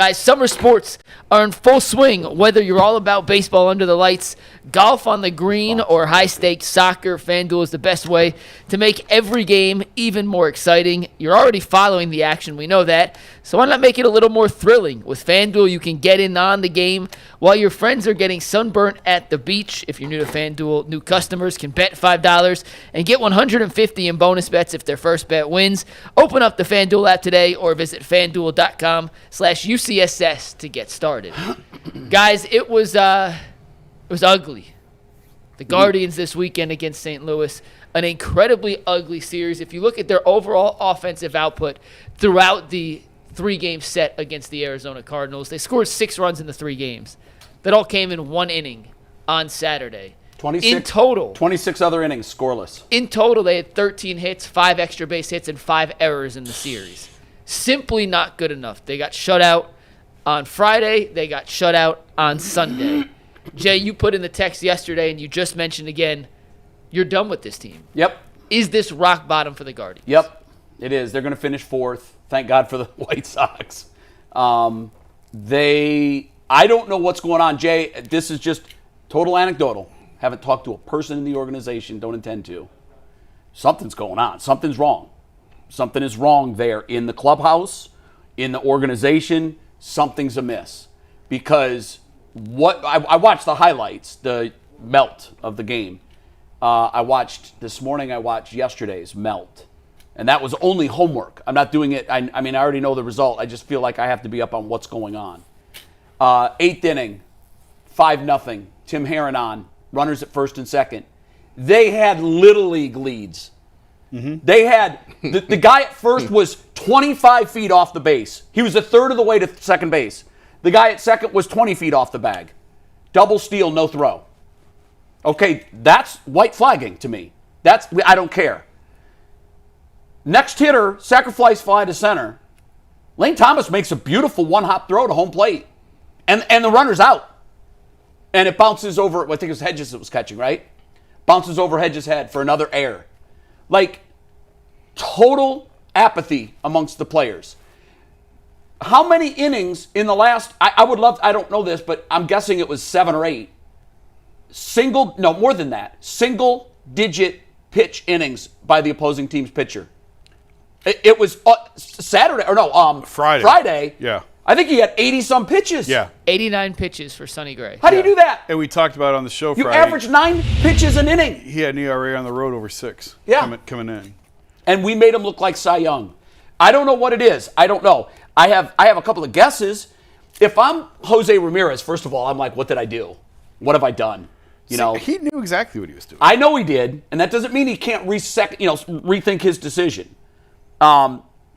Guys, summer sports are in full swing, whether you're all about baseball under the lights, golf on the green, or high-stakes soccer. FanDuel is the best way to make every game even more exciting. You're already following the action, we know that, so why not make it a little more thrilling? With FanDuel, you can get in on the game while your friends are getting sunburnt at the beach. If you're new to FanDuel, new customers can bet $5 and get $150 in bonus bets if their first bet wins. Open up the FanDuel app today or visit FanDuel.com/UCSS to get started. Guys, it was ugly. The Guardians this weekend against St. Louis, an incredibly ugly series. If you look at their overall offensive output throughout the three-game set against the Arizona Cardinals, they scored 6 runs in the 3 games. That all came in 1 inning on Saturday. 26, in total. 26 other innings, scoreless. In total, they had 13 hits, 5 extra base hits, and 5 errors in the series. Simply not good enough. They got shut out on Friday. They got shut out on Sunday. Jay, you put in the text yesterday, and you just mentioned again, you're done with this team. Yep. Is this rock bottom for the Guardians? Yep, it is. They're going to finish 4th. Thank God for the White Sox. I don't know what's going on, Jay. This is just total anecdotal. Haven't talked to a person in the organization. Don't intend to. Something's going on. Something's wrong. Something is wrong there in the clubhouse, in the organization. Something's amiss. Because I watched the highlights, the melt of the game. I watched yesterday's melt. And that was only homework. I'm not doing it. I mean, I already know the result. I just feel like I have to be up on what's going on. 8th inning, 5-0. Tim Herron on. Runners at first and second. They had Little League leads. Mm-hmm. They had, the guy at first was 25 feet off the base. He was a third of the way to second base. The guy at second was 20 feet off the bag. Double steal, no throw. Okay, that's white flagging to me. I don't care. Next hitter, sacrifice fly to center. Lane Thomas makes a beautiful one-hop throw to home plate. And the runner's out. And it bounces over, I think it was Hedges that was catching, right? Bounces over Hedges' head for another error. Like, total apathy amongst the players. How many innings in the last, I don't know this, but I'm guessing it was 7 or 8. More than that. Single-digit pitch innings by the opposing team's pitcher. It was Friday. Yeah. I think he had 80-some pitches. Yeah. 89 pitches for Sonny Gray. How do you do that? And we talked about it on the show Friday. You average 9 pitches an inning. He had an ERA on the road over 6 coming in. And we made him look like Cy Young. I don't know what it is. I don't know. I have a couple of guesses. If I'm Jose Ramirez, first of all, I'm like, what did I do? What have I done? You know, he knew exactly what he was doing. I know he did, and that doesn't mean he can't rethink his decision.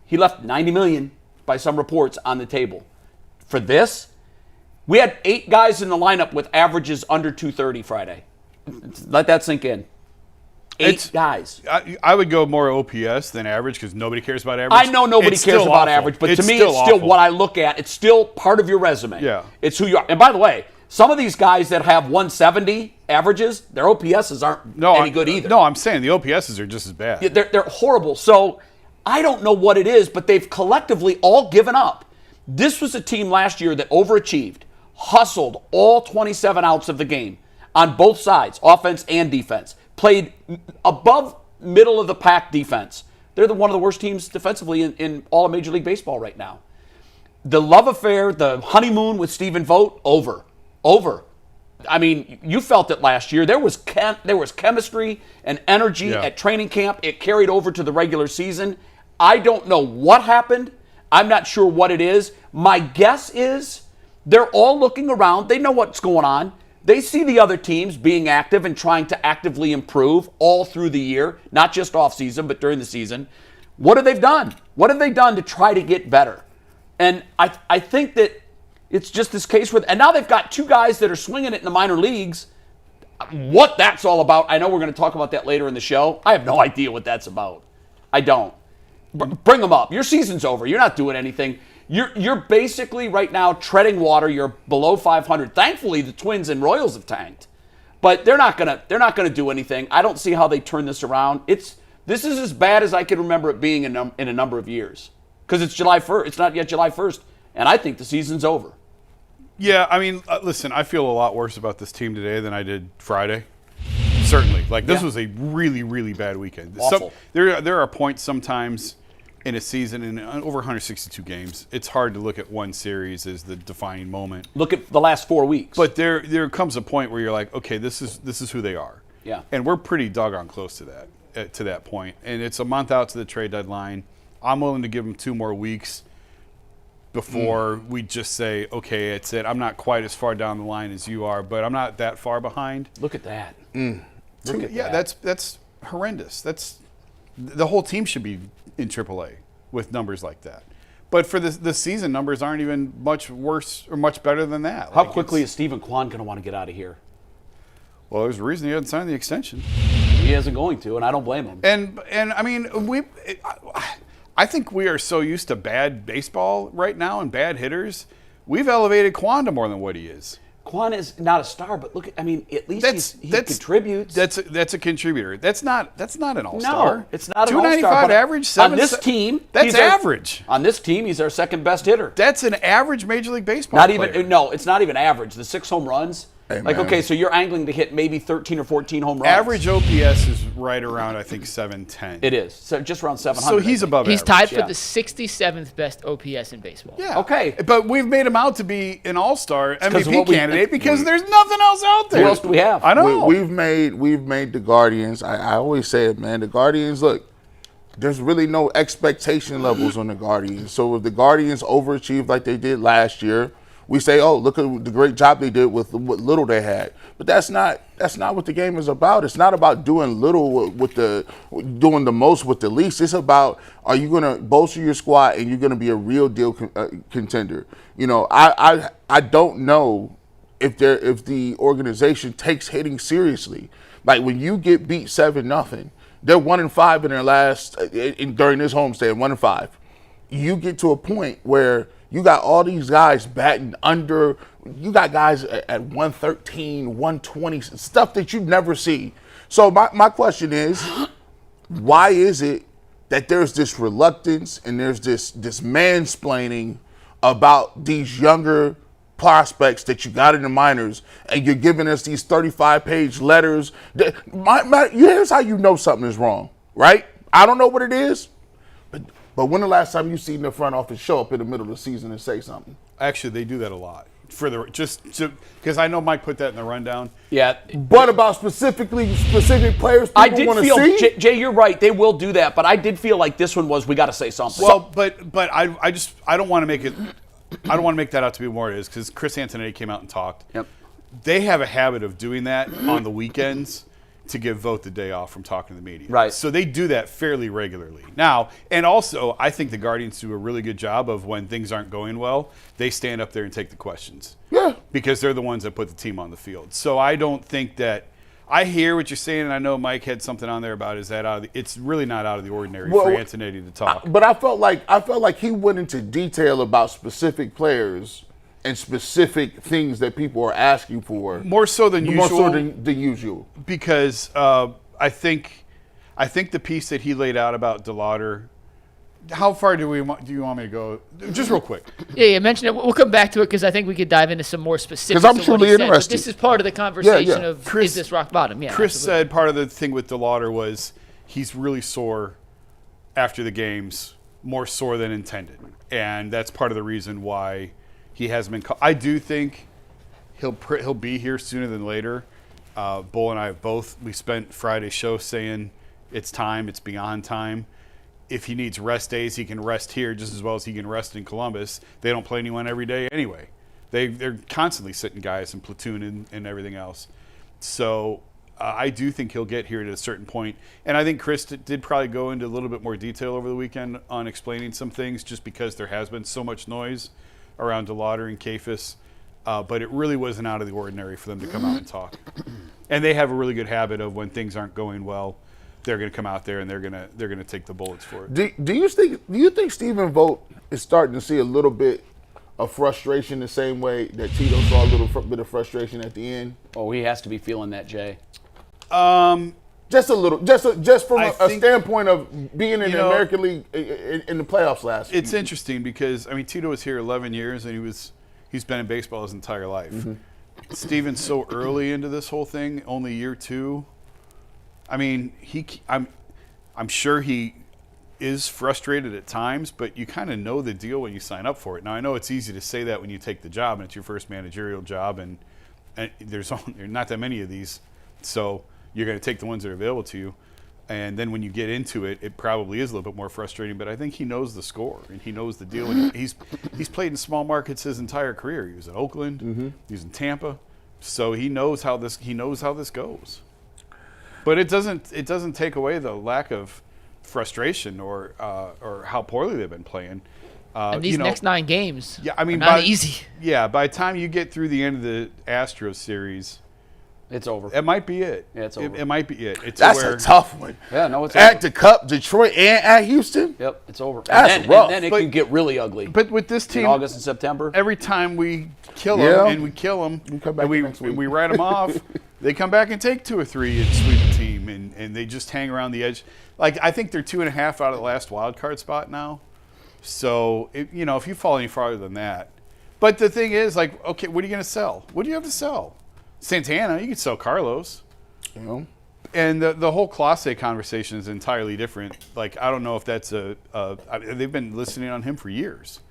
He left $90 million by some reports on the table. For this, we had 8 guys in the lineup with averages under 230 Friday. Let that sink in. 8 guys. I would go more OPS than average because nobody cares about average. I know nobody cares about average, but to me, it's still what I look at. It's still part of your resume. Yeah. It's who you are. And by the way, some of these guys that have 170 averages, their OPSs aren't any good either. No, I'm saying the OPSs are just as bad. Yeah, they're horrible. So I don't know what it is, but they've collectively all given up. This was a team last year that overachieved, hustled all 27 outs of the game on both sides, offense and defense, played above middle of the pack defense. They're one of the worst teams defensively in all of Major League Baseball right now. The love affair, the honeymoon with Stephen Vogt, over. I mean, you felt it last year. There was chemistry and energy at training camp. It carried over to the regular season. I don't know what happened. I'm not sure what it is. My guess is they're all looking around. They know what's going on. They see the other teams being active and trying to actively improve all through the year, not just off season, but during the season. What have they done? What have they done to try to get better? And I think that it's just this case where, and now they've got 2 guys that are swinging it in the minor leagues. What that's all about, I know we're going to talk about that later in the show. I have no idea what that's about. I don't. Bring them up. Your season's over. You're not doing anything. You're basically right now treading water. You're below 500. Thankfully, the Twins and Royals have tanked, but they're not gonna do anything. I don't see how they turn this around. This is as bad as I can remember it being in a number of years because it's July 1st. It's not yet July 1st. and I think the season's over. Yeah, I mean, listen, I feel a lot worse about this team today than I did Friday. Certainly. Like, this was a really, really bad weekend. Awful. There are points sometimes in a season, in over 162 games, it's hard to look at one series as the defining moment. Look at the last 4 weeks. But there comes a point where you're like, okay, this is who they are. Yeah. And we're pretty doggone close to that point. And it's a month out to the trade deadline. I'm willing to give them 2 more weeks before we just say, okay, it's it. I'm not quite as far down the line as you are, but I'm not that far behind. Look at that. Look at that. That's horrendous. The whole team should be in AAA with numbers like that. But for the season, numbers aren't even much worse or much better than that. How quickly is Stephen Kwan going to want to get out of here? Well, there's a reason he hasn't signed the extension. He isn't going to, and I don't blame him. And I mean, I think we are so used to bad baseball right now and bad hitters. We've elevated Kwan to more than what he is. Kwan is not a star, but look, at least he contributes. That's a contributor. That's not an all-star. No, it's not an all-star. 295 average. On this team, that's average. On this team, he's our second best hitter. That's an average Major League Baseball Not player. even. No, it's not even average. The 6 home runs. Hey, like, man. okay, so you're angling to hit maybe 13 or 14 home runs. Average OPS is right around, I think, 710. It is. So just around 700. So he's above He's average. tied for the 67th best OPS in baseball. Yeah. Okay. But we've made him out to be an all-star 'cause of MVP what we- candidate because there's nothing else out there. Who else do we have? I know. We've made the Guardians. I always say it, man. The Guardians, look, there's really no expectation levels on the Guardians. So if the Guardians overachieve like they did last year, we say, oh, look at the great job they did with what little they had. But that's not what the game is about. It's not about doing little doing the most with the least. It's about, are you going to bolster your squad and you're going to be a real deal contender? You know, I don't know if the organization takes hitting seriously. Like when you get beat 7-0, they're 1-5 in their last during this homestand, 1-5. You get to a point where you got all these guys batting under. You got guys at 113, 120, stuff that you never see. So my question is, why is it that there's this reluctance and there's this mansplaining about these younger prospects that you got in the minors, and you're giving us these 35-page letters? Here's how you know something is wrong, right? I don't know what it is, but when the last time you seen the front office show up in the middle of the season and say something? Actually, they do that a lot. Because I know Mike put that in the rundown. Yeah. But about specific players I people did want to feel, see? Jay, you're right. They will do that, but I did feel like this one was we got to say something. Well, but I don't want to make it. I don't want to make that out to be more it is because Chris Antonetti came out and talked. Yep. They have a habit of doing that on the weekends to give Vogt the day off from talking to the media. Right. So they do that fairly regularly. Now, and also, I think the Guardians do a really good job of when things aren't going well, they stand up there and take the questions. Yeah. Because they're the ones that put the team on the field. So I don't think that – I hear what you're saying, and I know Mike had something on there about is that it's really not out of the ordinary for Antonetti to talk. But I felt like he went into detail about specific players and specific things that people are asking for. More so than usual. More so than usual. Because I think the piece that he laid out about DeLauder, how far do you want me to go? Just real quick. Yeah, you mentioned it. We'll come back to it because I think we could dive into some more specifics. 'Cause I'm of what truly he said, but interested. this is part of the conversation Yeah. of Chris- is this rock bottom? Yeah, Chris absolutely. said part of the thing with DeLauder was he's really sore after the games, more sore than intended. And that's part of the reason why he hasn't been called. I do think he'll be here sooner than later. Bull and I both, we spent Friday's show saying it's time, it's beyond time. If he needs rest days, he can rest here just as well as he can rest in Columbus. They don't play anyone every day anyway. They're constantly sitting guys in platoon and everything else. So I do think he'll get here at a certain point. And I think Chris did probably go into a little bit more detail over the weekend on explaining some things just because there has been so much noise around DeLauder and Kafis. But it really wasn't out of the ordinary for them to come out and talk. And they have a really good habit of when things aren't going well, they're going to come out there and they're going to take the bullets for it. Do you think Stephen Vogt is starting to see a little bit of frustration the same way that Tito saw a little bit of frustration at the end? Oh, he has to be feeling that, Jay. Just a little, just from I a think, standpoint of being in you the know, American League in the playoffs last year. It's interesting because, I mean, Tito was here 11 years, and he's been in baseball his entire life. Mm-hmm. Steven's so early into this whole thing, only year 2. I mean, I'm sure he is frustrated at times, but you kind of know the deal when you sign up for it. Now, I know it's easy to say that when you take the job and it's your first managerial job, and there's not that many of these, so you're going to take the ones that are available to you. And then when you get into it, it probably is a little bit more frustrating. But I think he knows the score and he knows the deal. And he's played in small markets his entire career. He was in Oakland, he was in Tampa, so he knows how this goes. But it doesn't take away the lack of frustration or how poorly they've been playing. And these next 9 games, I mean, are not easy. Yeah, by the time you get through the end of the Astros series, It's over. it might be it. Yeah, it's over. It might be it. It's That's a tough one. Yeah, no, it's At over. the Cup, Detroit, and at Houston. Yep, it's over. That's rough. And then it But- can get really ugly. But with this in team, August and September. every time we kill them Yeah. and we kill them, We come back next week. we write them off, they come back and take 2 or 3 and sweep the team, and they just hang around the edge. Like, I think they're 2.5 out of the last wild card spot now. So, if you fall any farther than that. But the thing is, like, okay, what are you going to sell? What do you have to sell? Santana, you could sell Carlos. You know, And the whole Clase conversation is entirely different. Like, I don't know if that's they've been listening on him for years.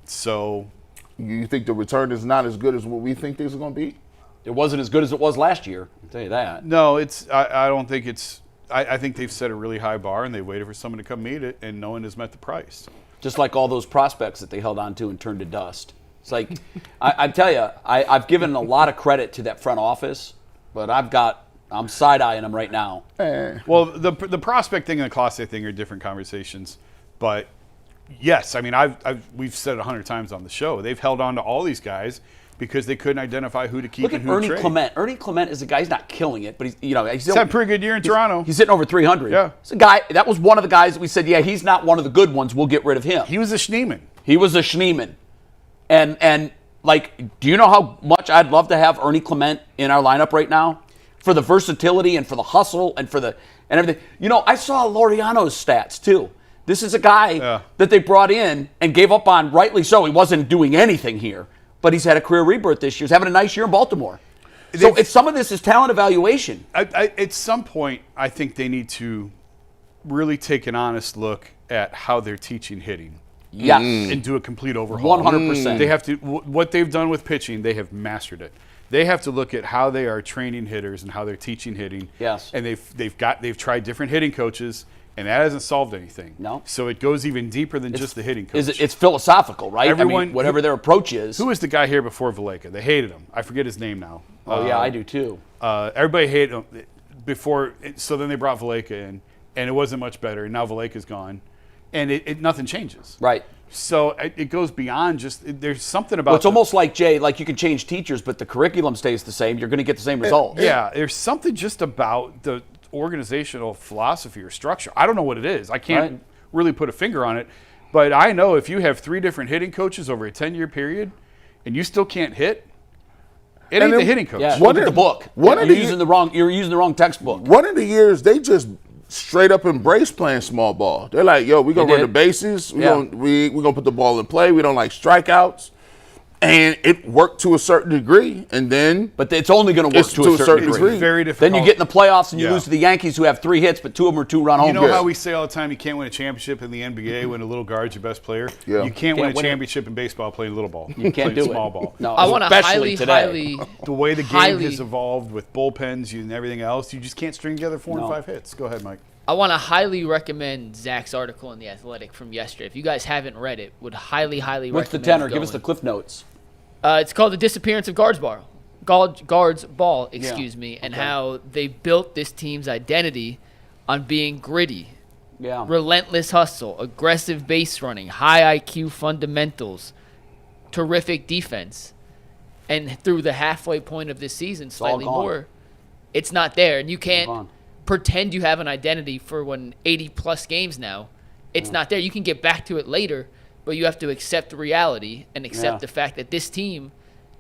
So, you think the return is not as good as what we think things are going to be? It wasn't as good as it was last year. I'll tell you that. no, I don't think it's – I think they've set a really high bar, and they waited for someone to come meet it, and no one has met the price. Just like all those prospects that they held on to and turned to dust. It's like, I tell you, I've given a lot of credit to that front office, but I'm side-eyeing them right now. Well, the prospect thing and the Clase thing are different conversations. But, yes, I mean, we've said it 100 times on the show. They've held on to all these guys because they couldn't identify who to keep Look and at who to Ernie trade. Clement. Ernie Clement is a guy, he's not killing it, but he's He's had a pretty good year in Toronto. He's hitting over 300. Yeah. It's a guy, that was one of the guys that we said, yeah, he's not one of the good ones. We'll get rid of him. He was a Schneeman. He was a Schneeman. And like, do you know how much I'd love to have Ernie Clement in our lineup right now? For the versatility and for the hustle and and everything. I saw Laureano's stats too. This is a guy that they brought in and gave up on, rightly so. He wasn't doing anything here, but he's had a career rebirth this year. He's having a nice year in Baltimore. So some of this is talent evaluation. At some point, I think they need to really take an honest look at how they're teaching hitting. Yes. And do a complete overhaul. 100%. They have to. What they've done with pitching, they have mastered it. They have to look at how they are training hitters and how they're teaching hitting. Yes. And they've tried different hitting coaches, and that hasn't solved anything. No. So it goes even deeper than just the hitting coach. It's philosophical, right? Everyone- whatever their approach is. Who was the guy here before Valleca? They hated him. I forget his name now. Oh, yeah, I do too. Everybody hated him before. So then they brought Valleca in, and it wasn't much better. And now Valleca's gone, and nothing changes. Right. So it goes beyond just. There's something about. Well, it's almost like, Jay, like you can change teachers, but the curriculum stays the same. You're going to get the same results. Yeah, there's something just about the organizational philosophy or structure. I don't know what it is. I can't really put a finger on it, but I know if you have 3 different hitting coaches over a 10-year period, and you still can't hit, it ain't the hitting coach. Yeah, One look at of the book. one of You're the- using the wrong textbook. One of the years they just straight up embrace playing small ball. They're like, yo, we're gonna They run the did. bases, Yeah. we're gonna put the ball in play, we don't like strikeouts. And it worked to a certain degree, and then But it's only going to work It's to a certain degree. It's very difficult. Then you get in the playoffs and you Yeah. lose to the Yankees, who have 3 hits, but 2 of them are 2-run home You know runs. how we say all the time you can't win a championship in the NBA when a little guard's your best player? Yeah. You can't win a win it. championship in baseball playing little ball. You can't Playing do small it. ball. No, I want to especially highly, today. The way the game highly- has evolved with bullpens and everything else, you just can't string together 4 and No. 5 hits. Go ahead, Mike. I want to highly recommend Zach's article in The Athletic from yesterday. If you guys haven't read it, would highly What's the recommend tenor? Give us going. the cliff notes. It's called The Disappearance of Guards Ball, excuse me, and how they built this team's identity on being gritty, Yeah. relentless hustle, aggressive base running, high IQ fundamentals, terrific defense. And through the halfway point of this season, slightly gone. more, it's not there. And you gone. can't pretend you have an identity for 80-plus games now. It's not there. You can get back to it later, but you have to accept reality and accept Yeah. the fact that this team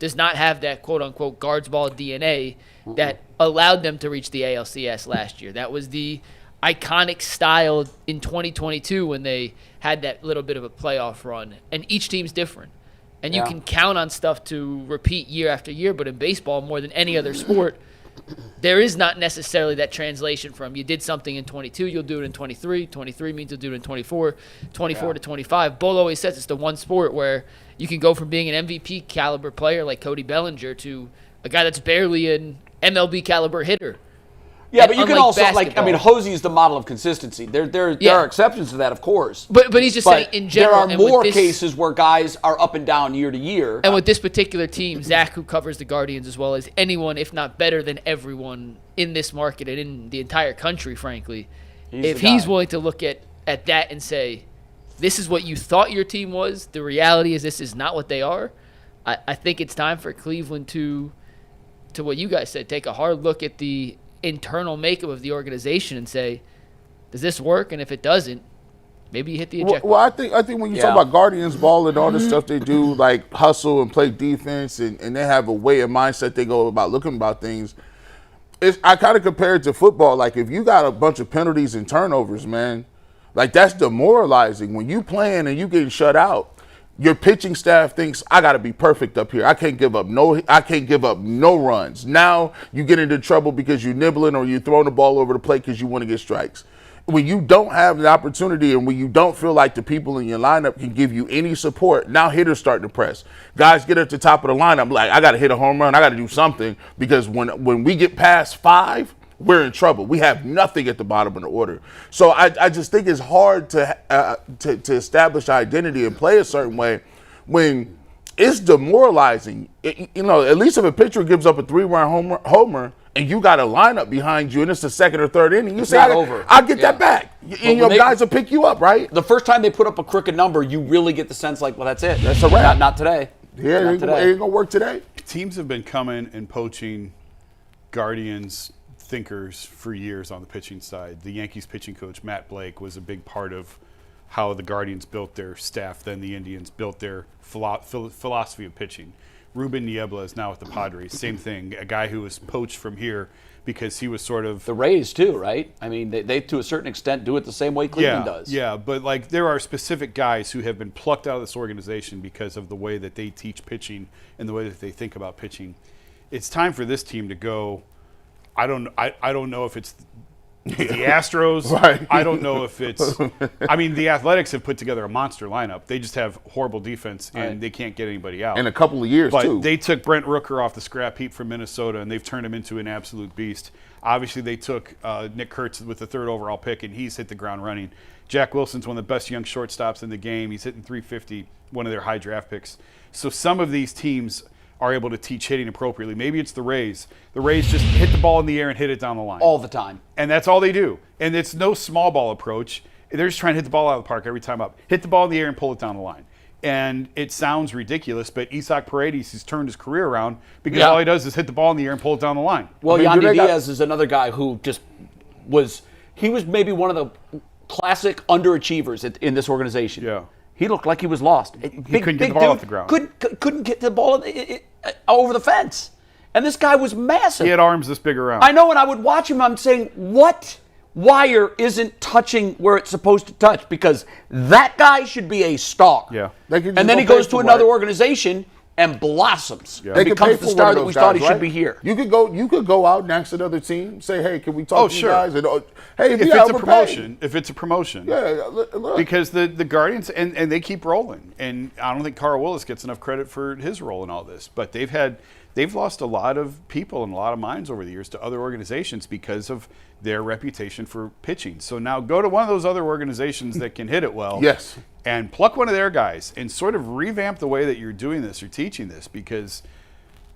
does not have that quote-unquote guards ball DNA that allowed them to reach the ALCS last year. That was the iconic style in 2022 when they had that little bit of a playoff run. And each team's different. And you can count on stuff to repeat year after year, but in baseball, more than any other sport, there is not necessarily that translation from you did something in 22, you'll do it in 23. 23 means you'll do it in 24. 24 to 25. Bull always says it's the one sport where you can go from being an MVP caliber player like Cody Bellinger to a guy that's barely an MLB caliber hitter. Yeah, And but you can unlike also, basketball- Hosey is the model of consistency. There are exceptions to that, of course. But he's just saying in general. there are and with more this- cases where guys are up and down year to year. And with this particular team, Zach, who covers the Guardians as well as anyone, if not better than everyone in this market and in the entire country, frankly, if the he's guy. willing to look at that and say, this is what you thought your team was, the reality is this is not what they are, I think it's time for Cleveland to what you guys said, take a hard look at the internal makeup of the organization and say, does this work? And if it doesn't, maybe you hit the eject Well, I think when you talk about Guardians ball and all the stuff they do, like hustle and play defense, and they have a way and mindset they go about looking about things. I kind of compare it to football. Like if you got a bunch of penalties and turnovers, man, like that's demoralizing. When you playing and you getting shut out, your pitching staff thinks I got to be perfect up here. I can't give up no runs. Now you get into trouble because you're nibbling or you're throwing the ball over the plate because you want to get strikes. When you don't have the opportunity and when you don't feel like the people in your lineup can give you any support, now hitters start to press. Guys get at the top of the lineup like, I got to hit a home run. I got to do something because when we get past 5, we're in trouble. We have nothing at the bottom of the order. So I just think it's hard to establish identity and play a certain way when it's demoralizing. At least if a pitcher gives up a 3-run homer and you got a lineup behind you and it's the second or third inning, you say, I'll get that back. And your guys will pick you up, right? The first time they put up a crooked number, you really get the sense like, well, that's it. That's a wrap. Not today. Yeah, it ain't going to work today. Teams have been coming and poaching Guardians thinkers for years on the pitching side. The Yankees pitching coach, Matt Blake, was a big part of how the Guardians built their staff, then the Indians built their philosophy of pitching. Ruben Niebla is now with the Padres. Same thing, a guy who was poached from here because he was sort of... The Rays, too, right? I mean, they to a certain extent, do it the same way Cleveland does. Yeah, but like there are specific guys who have been plucked out of this organization because of the way that they teach pitching and the way that they think about pitching. It's time for this team to go... I don't know if it's the Astros. Right. I don't know if it's – I mean, the Athletics have put together a monster lineup. They just have horrible defense, and they can't get anybody out. In a couple of years, but too. They took Brent Rooker off the scrap heap from Minnesota, and they've turned him into an absolute beast. Obviously, they took Nick Kurtz with the 3rd overall pick, and he's hit the ground running. Jack Wilson's one of the best young shortstops in the game. He's hitting .350, one of their high draft picks. So some of these teams – are able to teach hitting appropriately. Maybe it's the Rays. The Rays just hit the ball in the air and hit it down the line. All the time. And that's all they do. And it's no small ball approach. They're just trying to hit the ball out of the park every time up. Hit the ball in the air and pull it down the line. And it sounds ridiculous, but Isaac Paredes has turned his career around because all he does is hit the ball in the air and pull it down the line. Well, Yandy Diaz is another guy who just was maybe one of the classic underachievers in this organization. Yeah. He looked like he was lost. He couldn't get the ball off the ground. Couldn't get the ball over the fence. And this guy was massive. He had arms this big around. I know, and I would watch him. I'm saying, what wire isn't touching where it's supposed to touch? Because that guy should be a star. Yeah. And then he goes to another organization and blossoms. Yeah. And becomes the star that we thought he should be here. You could go out and ask another team, say, hey, can we talk to you guys? And, hey, if it's a promotion. Yeah, look. Because the Guardians, and they keep rolling. And I don't think Carl Willis gets enough credit for his role in all this. But they've lost a lot of people and a lot of minds over the years to other organizations because of their reputation for pitching. So now go to one of those other organizations that can hit it well. Yes. And pluck one of their guys and sort of revamp the way that you're doing this or teaching this, because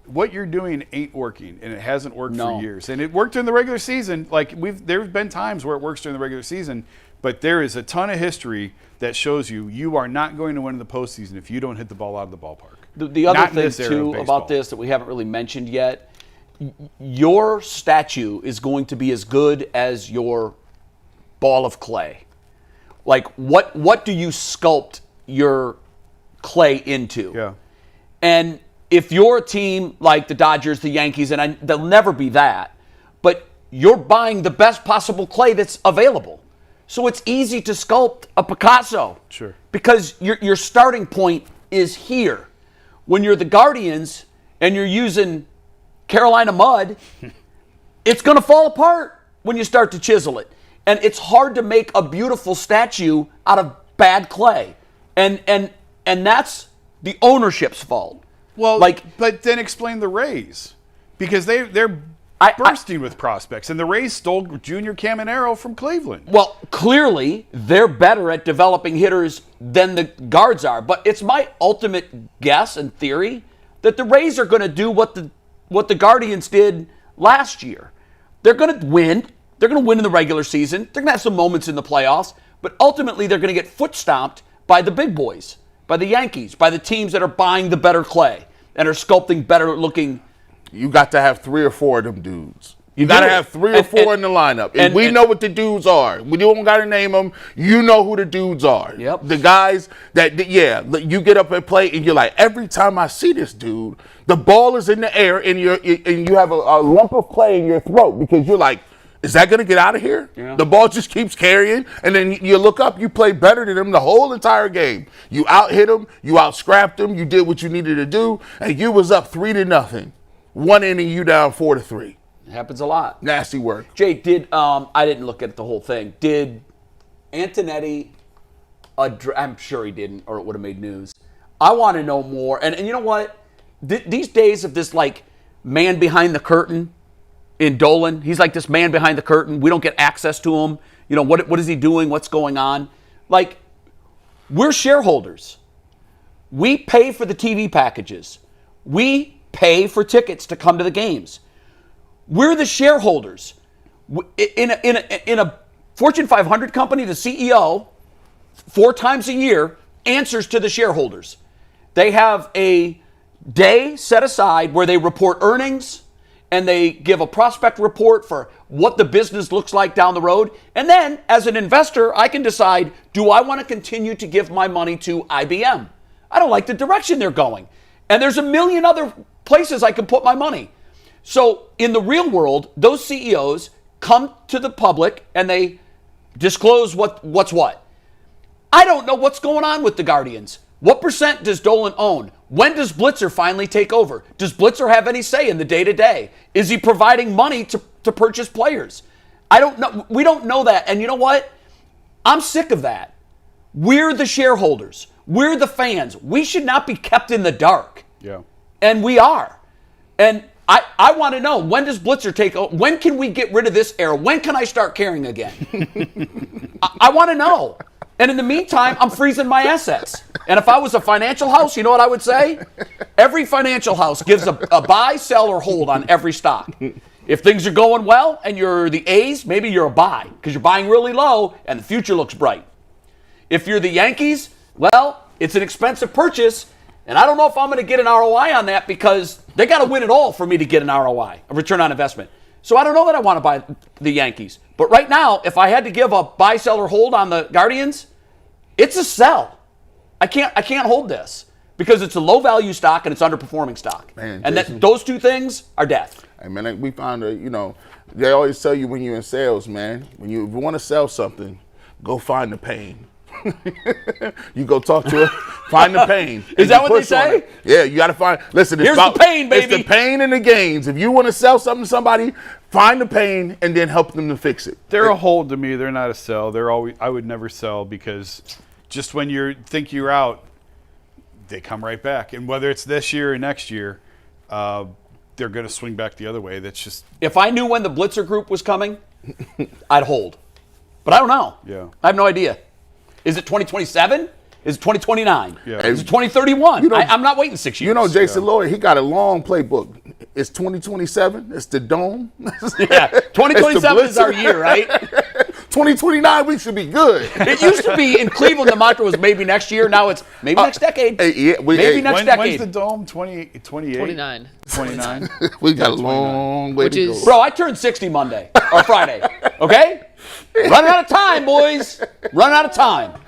what you're doing ain't working, and it hasn't worked for years. And it worked in the regular season. Like there's been times where it works during the regular season, but there is a ton of history that shows you are not going to win in the postseason if you don't hit the ball out of the ballpark. The other thing, too, about this that we haven't really mentioned yet, your statue is going to be as good as your ball of clay. Like, what do you sculpt your clay into? Yeah. And if you're a team like the Dodgers, the Yankees, and they'll never be that, but you're buying the best possible clay that's available. So it's easy to sculpt a Picasso. Sure. Because your starting point is here. When you're the Guardians and you're using Carolina mud, it's going to fall apart when you start to chisel it. And it's hard to make a beautiful statue out of bad clay. And that's the ownership's fault. Well, but then explain the Rays. Because they're bursting with prospects. And the Rays stole Junior Caminero from Cleveland. Well, clearly, they're better at developing hitters than the Guards are. But it's my ultimate guess and theory that the Rays are going to do what the Guardians did last year. They're going to win. They're going to win in the regular season. They're going to have some moments in the playoffs. But ultimately, they're going to get foot stomped by the big boys, by the Yankees, by the teams that are buying the better clay and are sculpting better looking. You got to have 3 or 4 of them dudes. You got to have 3 or 4 in the lineup. And we know what the dudes are. We don't got to name them. You know who the dudes are. Yep. The guys that, you get up and play, and you're like, every time I see this dude, the ball is in the air, and you have a lump of clay in your throat because you're like, is that going to get out of here? Yeah. The ball just keeps carrying, and then you look up, you play better than them the whole entire game. You out-hit them, you out-scrapped them, you did what you needed to do, and you was up 3-0. 1 inning, you down 4-3. It happens a lot. Nasty work. Jay, I didn't look at the whole thing. Did Antonetti, I'm sure he didn't, or it would have made news. I want to know more. And you know what? These days of this, like, man behind the curtain in Dolan, he's like this man behind the curtain. We don't get access to him. You know, what is he doing? What's going on? Like, we're shareholders. We pay for the TV packages. We pay for tickets to come to the games. We're the shareholders. In a Fortune 500 company, the CEO, 4 times a year, answers to the shareholders. They have a day set aside where they report earnings and they give a prospect report for what the business looks like down the road. And then, as an investor, I can decide, do I want to continue to give my money to IBM? I don't like the direction they're going. And there's a million other places I can put my money. So in the real world, those CEOs come to the public and they disclose what's what. I don't know what's going on with the Guardians. What percent does Dolan own? When does Blitzer finally take over? Does Blitzer have any say in the day-to-day? Is he providing money to purchase players? I don't know. We don't know that. And you know what? I'm sick of that. We're the shareholders. We're the fans. We should not be kept in the dark. Yeah. And we are. And I want to know, when does Blitzer take over? When can we get rid of this era? When can I start caring again? I want to know. And in the meantime, I'm freezing my assets. And if I was a financial house, you know what I would say? Every financial house gives a buy, sell, or hold on every stock. If things are going well and you're the A's, maybe you're a buy because you're buying really low and the future looks bright. If you're the Yankees, well, it's an expensive purchase. And I don't know if I'm going to get an ROI on that because they got to win it all for me to get an ROI, a return on investment. So I don't know that I want to buy the Yankees. But right now, if I had to give a buy, sell, or hold on the Guardians, it's a sell. I can't hold this because it's a low-value stock and it's underperforming stock. Man, and Jason, those two things are death. Hey, man, we found they always tell you when you're in sales, man, if you want to sell something, go find the pain. You go talk to her, find the pain. Is that what they say? Yeah, you got to find. Listen, here's the pain, baby. It's the pain and the gains. If you want to sell something to somebody, find the pain and then help them to fix it. They're a hold to me. They're not a sell. I would never sell because just when you think you're out, they come right back. And whether it's this year or next year, they're going to swing back the other way. That's just. If I knew when the Blitzer group was coming, I'd hold. But I don't know. Yeah. I have no idea. Is it 2027? Is it 2029? Yeah. Is it 2031? I'm not waiting 6 years. You know, Jason Lloyd, he got a long playbook. It's 2027. It's the dome. Yeah, 2027 is our year, right? 2029, we should be good. It used to be in Cleveland, the mantra was maybe next year. Now it's maybe next decade. Maybe next decade. When's the dome? 28? 29. 29? We got a long way to go. Bro, I turned 60 Monday or Friday. Okay? Running out of time, boys. Running out of time.